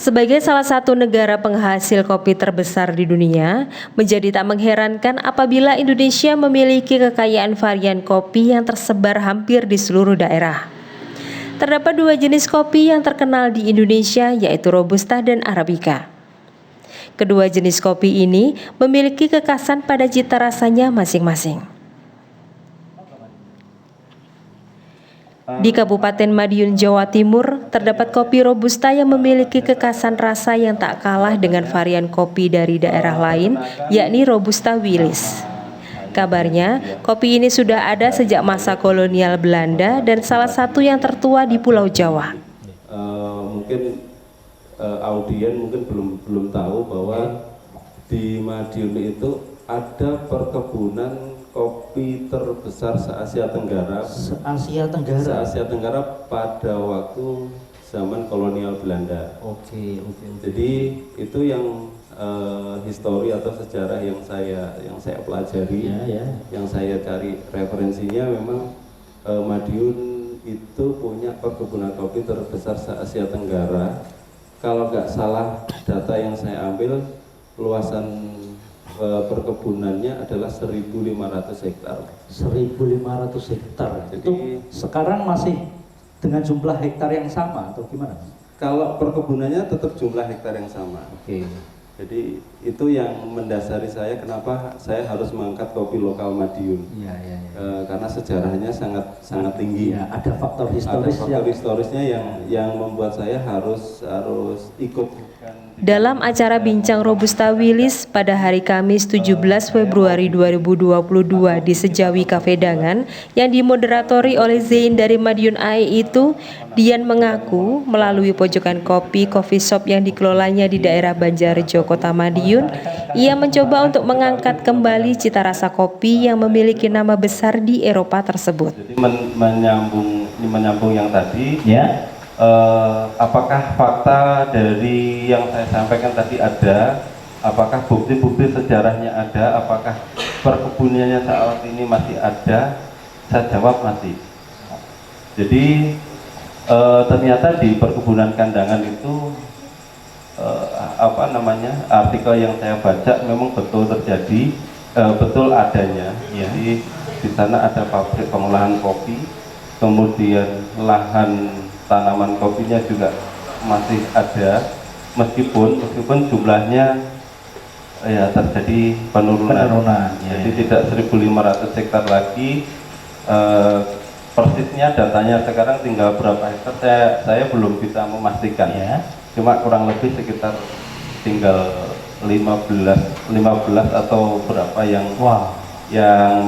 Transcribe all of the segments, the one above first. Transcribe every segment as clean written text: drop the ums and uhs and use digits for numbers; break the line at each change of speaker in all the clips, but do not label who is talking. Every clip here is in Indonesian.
Sebagai salah satu negara penghasil kopi terbesar di dunia, menjadi tak mengherankan apabila Indonesia memiliki kekayaan varian kopi yang tersebar hampir di seluruh daerah. Terdapat dua jenis kopi yang terkenal di Indonesia, yaitu Robusta dan Arabica. Kedua jenis kopi ini memiliki kekhasan pada cita rasanya masing-masing. Di Kabupaten Madiun, Jawa Timur, terdapat kopi Robusta yang memiliki kekhasan rasa yang tak kalah dengan varian kopi dari daerah lain, yakni Robusta Willis. Kabarnya, kopi ini sudah ada sejak masa kolonial Belanda dan salah satu yang tertua di Pulau Jawa.
Mungkin audien mungkin belum tahu bahwa di Madiun itu ada perkebunan kopi terbesar se-Asia Tenggara.
Se-Asia Tenggara.
Se-Asia Tenggara pada waktu zaman kolonial Belanda.
Oke.
Jadi itu yang histori atau sejarah yang saya pelajari, yang saya cari referensinya. Memang Madiun itu punya perkebunan kopi terbesar se-Asia Tenggara. Kalau nggak salah data yang saya ambil, luasan perkebunannya adalah 1.500 hektar.
1.500 hektar.
Jadi,
itu sekarang masih dengan jumlah hektar yang sama atau gimana?
Kalau perkebunannya tetap jumlah hektar yang sama.
Oke.
Jadi itu yang mendasari saya kenapa saya harus mengangkat kopi lokal Madiun.
Iya.
Karena sejarahnya sangat tinggi.
Ya, ada faktor historis.
Ada faktor historisnya yang membuat saya harus ikut.
Dalam acara Bincang Robusta Willis pada hari Kamis 17 Februari 2022 di Sejawi Cafe Dangan yang dimoderatori oleh Zain dari Madiun AE itu, Dian mengaku melalui pojokan kopi coffee shop yang dikelolanya di daerah Banjarjo, Kota Madiun, ia mencoba untuk mengangkat kembali cita rasa kopi yang memiliki nama besar di Eropa tersebut.
Jadi menyambung yang tadi,
ya.
Apakah fakta dari yang saya sampaikan tadi ada? Apakah bukti-bukti sejarahnya ada? Apakah perkebunannya saat ini masih ada? Saya jawab masih. Jadi ternyata di perkebunan kandangan itu artikel yang saya baca memang betul terjadi, betul adanya. Jadi di sana ada pabrik pengolahan kopi, kemudian lahan tanaman kopinya juga masih ada, meskipun jumlahnya ya terjadi penurunan. Jadi tidak 1.500 hektar lagi. Persisnya datanya sekarang tinggal berapa hektar saya belum bisa memastikan. Cuma kurang lebih sekitar tinggal 15 atau berapa yang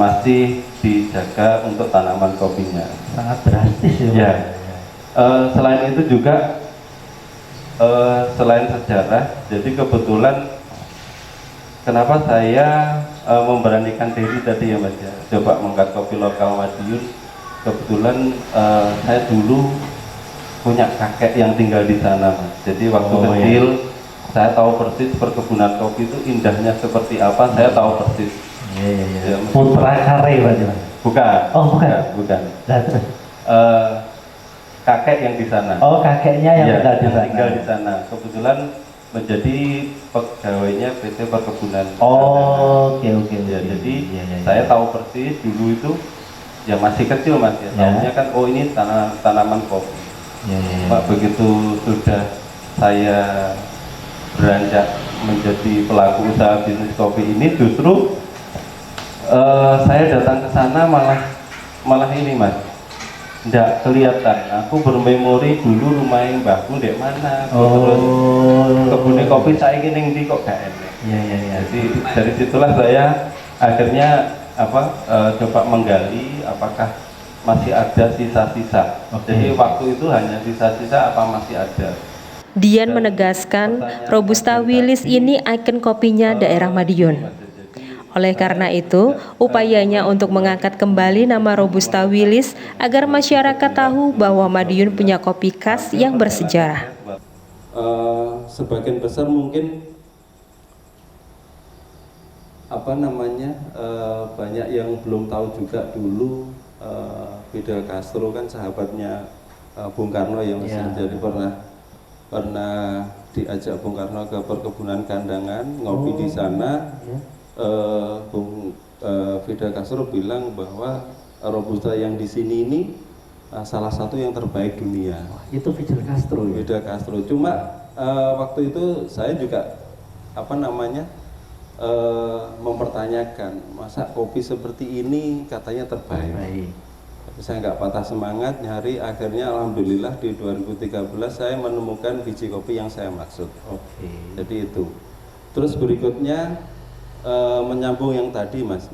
masih dijaga untuk tanaman kopinya.
Sangat drastis
ya. Selain itu juga selain sejarah, jadi kebetulan kenapa saya memberanikan diri tadi ya Mas ya, coba mengangkat kopi lokal Madiun. Kebetulan saya dulu punya kakek yang tinggal di sana Mas. Jadi waktu kecil saya tahu persis perkebunan kopi itu indahnya seperti apa, saya tahu persis.
Ya, Putra Kare Mas.
Bukan.
Oh bukan.
Kakek yang di sana.
Oh, kakeknya yang
tinggal di sana. Kebetulan menjadi pegawainya PT Perkebunan.
Oke.
Jadi saya tahu persis dulu itu ya masih kecil Mas ya. Tahunya kan ini tanaman kopi. Pak, begitu sudah saya beranjak menjadi pelaku usaha bisnis kopi ini, justru saya datang ke sana malah ini Mas. Nggak kelihatan. Aku bermemori dulu rumahnya mbahku dek mana. Terus kebunnya kopi saya ingin di kok gak enak. Jadi dari situlah saya akhirnya coba menggali apakah masih ada sisa-sisa. Jadi waktu itu hanya sisa-sisa apa masih ada.
Dian menegaskan Robusta Willis ini ikon kopinya daerah Madiun. Oleh karena itu, upayanya untuk mengangkat kembali nama Robusta Willis agar masyarakat tahu bahwa Madiun punya kopi khas yang bersejarah.
Sebagian besar mungkin banyak yang belum tahu juga dulu Fidel Castro kan sahabatnya Bung Karno yang masih jadi pernah diajak Bung Karno ke perkebunan Kandangan, ngopi di sana. Bung Fidel Castro bilang bahwa Robusta yang di sini ini salah satu yang terbaik dunia.
Itu Fidel Castro ya?
Fidel Castro. Cuma waktu itu saya juga mempertanyakan, masa kopi seperti ini katanya terbaik. Tapi saya nggak patah semangat nyari, akhirnya alhamdulillah di 2013 saya menemukan biji kopi yang saya maksud. Jadi itu. Terus berikutnya menyambung yang tadi Mas,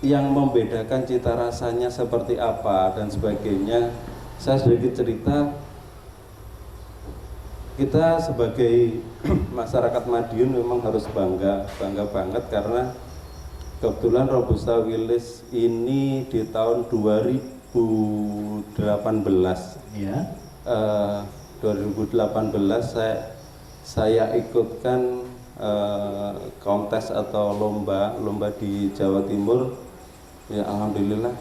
yang membedakan cita rasanya seperti apa dan sebagainya. Saya sedikit cerita, kita sebagai masyarakat Madiun memang harus bangga banget karena kebetulan Robusta Willis ini di tahun 2018 saya ikutkan kontes atau lomba di Jawa Timur. Ya alhamdulillah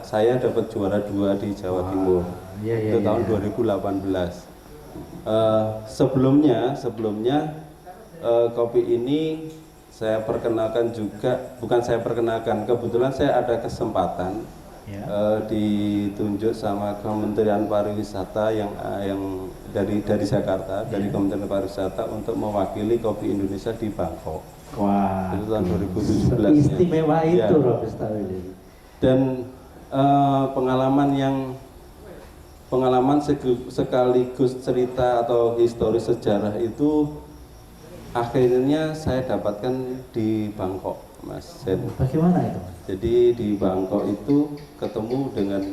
saya dapat juara 2 di Jawa Timur. Itu tahun 2018. Sebelumnya kopi ini saya perkenalkan juga, bukan saya perkenalkan, kebetulan saya ada kesempatan ditunjuk sama Kementerian Pariwisata yang dari Jakarta, dari Kementerian Pariwisata untuk mewakili kopi Indonesia di Bangkok.
Wah,
itu tahun 2017.
Istimewa itu Robusta Willis.
Dan pengalaman sekaligus cerita atau historis sejarah itu akhirnya saya dapatkan di Bangkok, Mas Sen.
Bagaimana itu?
Jadi di Bangkok itu ketemu dengan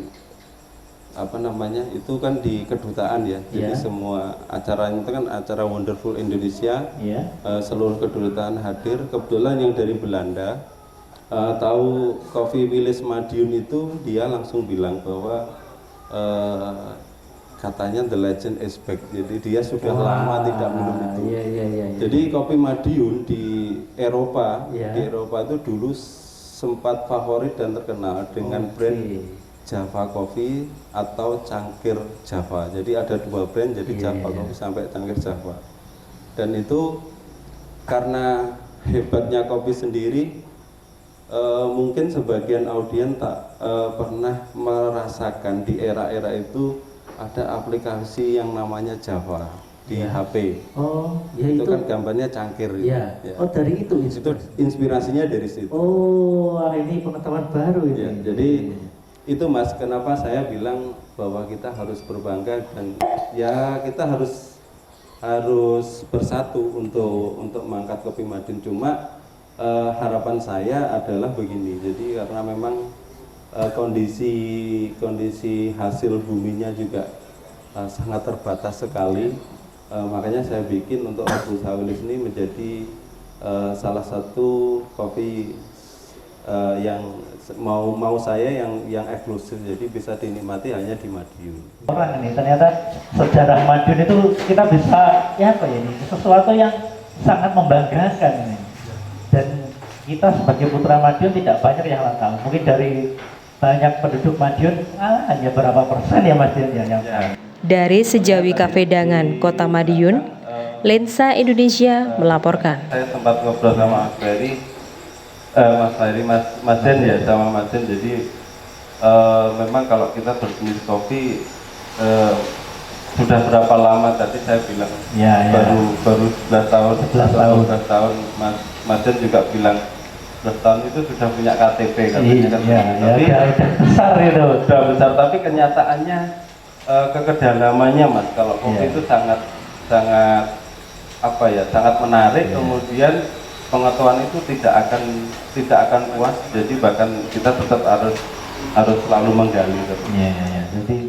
itu kan di kedutaan ya. Jadi semua acara itu kan acara Wonderful Indonesia. Seluruh kedutaan hadir. Kebetulan yang dari Belanda tahu Coffee Willis Madiun itu, dia langsung bilang bahwa katanya the legend is back. Jadi dia sudah lama tidak minum itu. Jadi kopi Madiun di Eropa, itu dulu sempat favorit dan terkenal dengan brand Java Coffee atau Cangkir Java. Jadi ada 2 brand, jadi Java Coffee sampai Cangkir Java. Dan itu karena hebatnya kopi sendiri, mungkin sebagian audiens tak pernah merasakan di era-era itu ada aplikasi yang namanya Java di HP. Itu kan gambarnya cangkir.
Dari itu
inspirasinya dari situ.
Ini pengetahuan baru ini.
Jadi itu Mas, kenapa saya bilang bahwa kita harus berbangga dan ya kita harus bersatu untuk mengangkat kopi Madiun. Cuma harapan saya adalah begini. Jadi karena memang kondisi hasil buminya juga sangat terbatas sekali, makanya saya bikin untuk Robusta Willis ini menjadi salah satu kopi yang mau saya yang eksklusif, jadi bisa dinikmati hanya di Madiun.
Orang ini ternyata sejarah Madiun itu kita bisa ini sesuatu yang sangat membanggakan ini. Dan kita sebagai putra Madiun tidak banyak yang tahu. Mungkin dari banyak penduduk Madiun hanya berapa persen ya Mas Dian yang tahu.
Dari Sejawi Kafedangan, Kota Madiun, Lensa Indonesia melaporkan.
Saya sempat ngobrol sama Mas Den ya, sama Mas Den. Jadi memang kalau kita berbisnis kopi sudah berapa lama, tadi saya bilang baru 11 tahun. Mas Den juga bilang 11 tahun itu sudah punya KTP katanya. Tapi
besar itu.
Sudah besar, tapi kenyataannya kekedalamannya Mas, kalau kopi itu sangat menarik. Kemudian pengetahuan itu tidak akan puas, jadi bahkan kita tetap harus selalu menggali.
Jadi